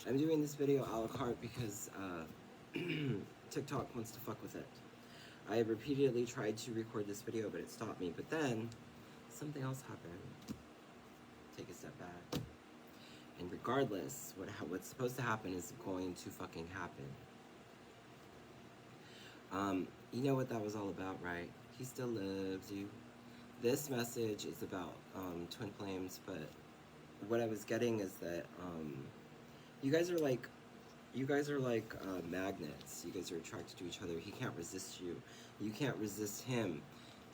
I'm doing this video a la carte because TikTok wants to fuck with it. I have repeatedly tried to record this video, but it stopped me. But then, something else happened. Take a step back. And regardless, what's supposed to happen is going to fucking happen. You know what that was all about, right? He still loves you. This message is about twin flames, but what I was getting is that you guys are like magnets. You guys are attracted to each other. He can't resist you. You can't resist him.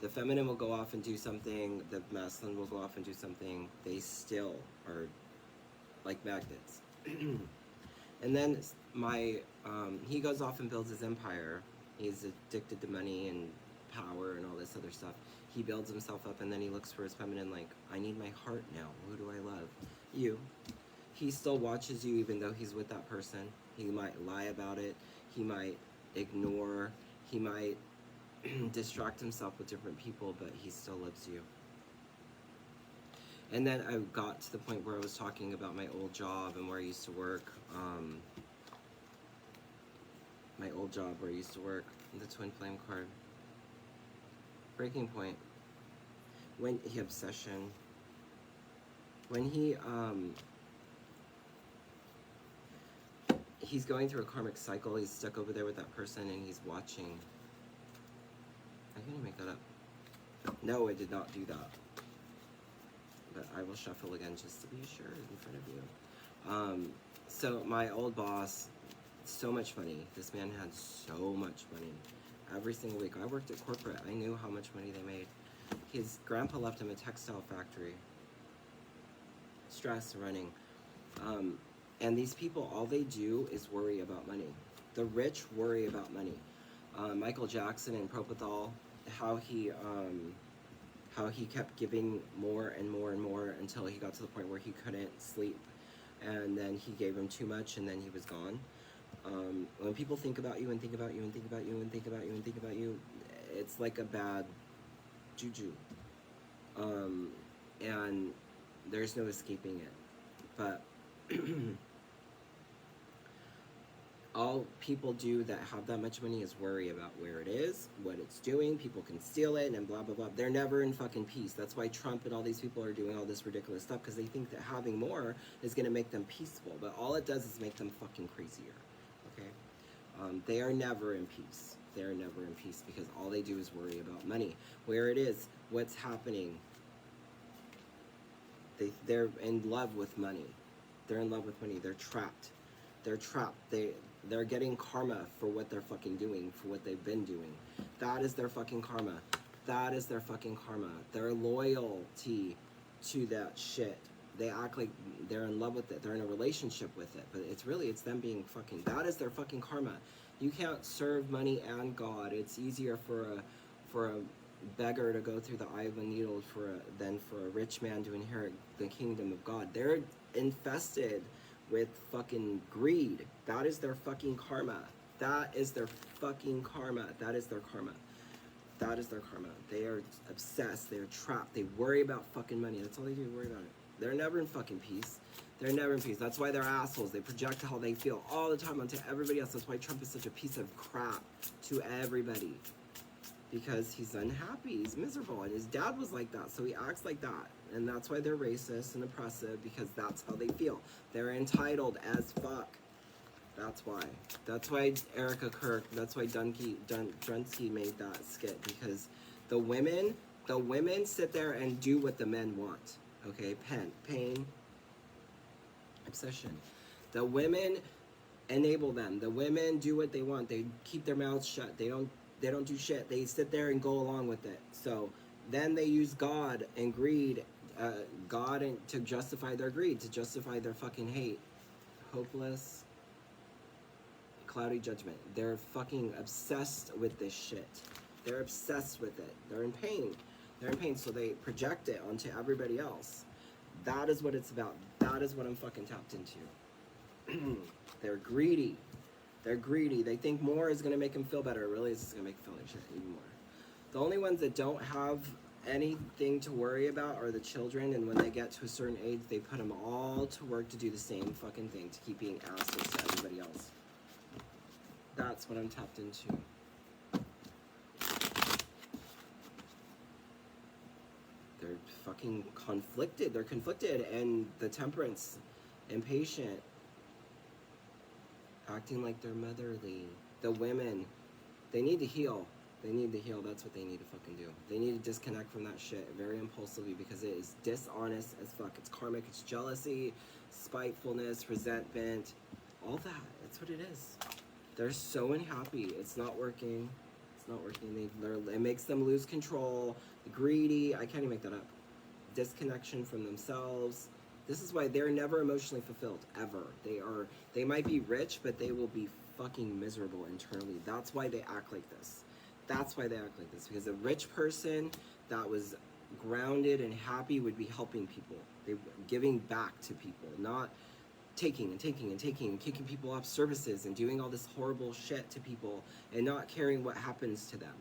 The feminine will go off and do something. The masculine will go off and do something. They still are like magnets. And then he goes off and builds his empire. He's addicted to money and power and all this other stuff. He builds himself up, and then he looks for his feminine like, I need my heart now. Who do I love? You. He still watches you even though he's with that person. He might lie about it. He might ignore. He might distract himself with different people, but he still loves you. And then I got to the point where I was talking about my old job and where I used to work. My old job where I used to work, the twin flame card. Breaking point. When he obsession. When he's going through a karmic cycle, he's stuck over there with that person and he's watching. I'm gonna make that up. No, I did not do that. But I will shuffle again just to be sure in front of you. So my old boss, so much money. This man had so much money. Every single week. I worked at corporate. I knew how much money they made. His grandpa left him a textile factory. Stress running. And these people, all they do is worry about money. The rich worry about money. Michael Jackson and Propofol, how he kept giving more and more and more until he got to the point where he couldn't sleep. And then he gave him too much and then he was gone. When people think about you and think about you and think about you and think about you and think about you, it's like a bad juju. And there's no escaping it. But all people do that have that much money is worry about where it is, what it's doing. People can steal it and blah, blah, blah. They're never in fucking peace. That's why Trump and all these people are doing all this ridiculous stuff, because they think that having more is going to make them peaceful. But all it does is make them fucking crazier. Okay? They are never in peace. They're never in peace because all they do is worry about money. Where it is, what's happening. They're in love with money. They're in love with money. They're trapped. They're trapped. They're getting karma for what they're fucking doing, for what they've been doing. That is their fucking karma. That is their fucking karma. Their loyalty to that shit. They act like they're in love with it. They're in a relationship with it. But it's them being fucking, that is their fucking karma. You can't serve money and God. It's easier for a beggar to go through the eye of a needle than for a rich man to inherit the kingdom of God. They're infested with fucking greed. That is their fucking karma. That is their fucking karma. That is their karma. That is their karma. They are obsessed. They are trapped. They worry about fucking money. That's all they do, worry about it. They're never in fucking peace. They're never in peace. That's why they're assholes. They project how they feel all the time onto everybody else. That's why Trump is such a piece of crap to everybody. Because he's unhappy, he's miserable, and his dad was like that, so he acts like that. And that's why they're racist and oppressive, because that's how they feel. They're entitled as fuck. That's why. That's why Erica Kirk, that's why Drunsky made that skit, because the women sit there and do what the men want. Okay, pain, obsession. The women enable them. The women do what they want. They keep their mouths shut. They don't do shit. They sit there and go along with it. So then they use God and greed, to justify their greed, to justify their fucking hate. Hopeless, cloudy judgment. They're fucking obsessed with this shit. They're obsessed with it. They're in pain. They're in pain, so they project it onto everybody else. That is what it's about. That is what I'm fucking tapped into. They're greedy. They're greedy. They think more is going to make them feel better. It really is going to make them feel like shit even more. The only ones that don't have anything to worry about are the children, and when they get to a certain age, they put them all to work to do the same fucking thing, to keep being assholes to everybody else. That's what I'm tapped into. They're fucking conflicted. They're conflicted, and the temperance, impatient, acting like they're motherly. The women, they need to heal. They need to heal. That's what they need to fucking do. They need to disconnect from that shit very impulsively, because it is dishonest as fuck. It's karmic. It's jealousy, spitefulness, resentment, all that. That's what it is. They're so unhappy. It's not working. It's not working. It makes them lose control. Greedy. I can't even make that up. Disconnection from themselves. This is why they're never emotionally fulfilled, ever. They might be rich, but they will be fucking miserable internally. That's why they act like this. That's why they act like this. Because a rich person that was grounded and happy would be helping people. They giving back to people, not taking and taking and taking and kicking people off services and doing all this horrible shit to people and not caring what happens to them.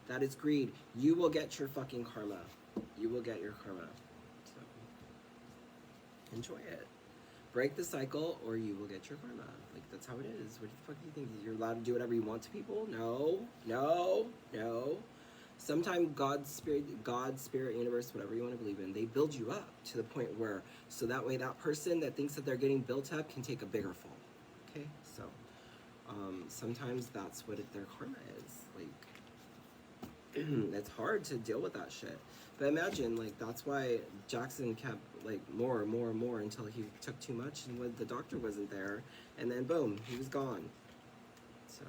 That is greed. You will get your fucking karma. You will get your karma. So enjoy it. Break the cycle, or you will get your karma. Like, that's how it is. What the fuck do you think? You're allowed to do whatever you want to people? No, no, no. Sometimes God's spirit, universe, whatever you want to believe in, they build you up to the point where, so that way that person that thinks that they're getting built up can take a bigger fall. Okay, so sometimes that's what their karma is. Like, it's hard to deal with that shit. But imagine, like, that's why Jackson kept, like, more and more and more until he took too much, and when the doctor wasn't there, and then boom, he was gone. So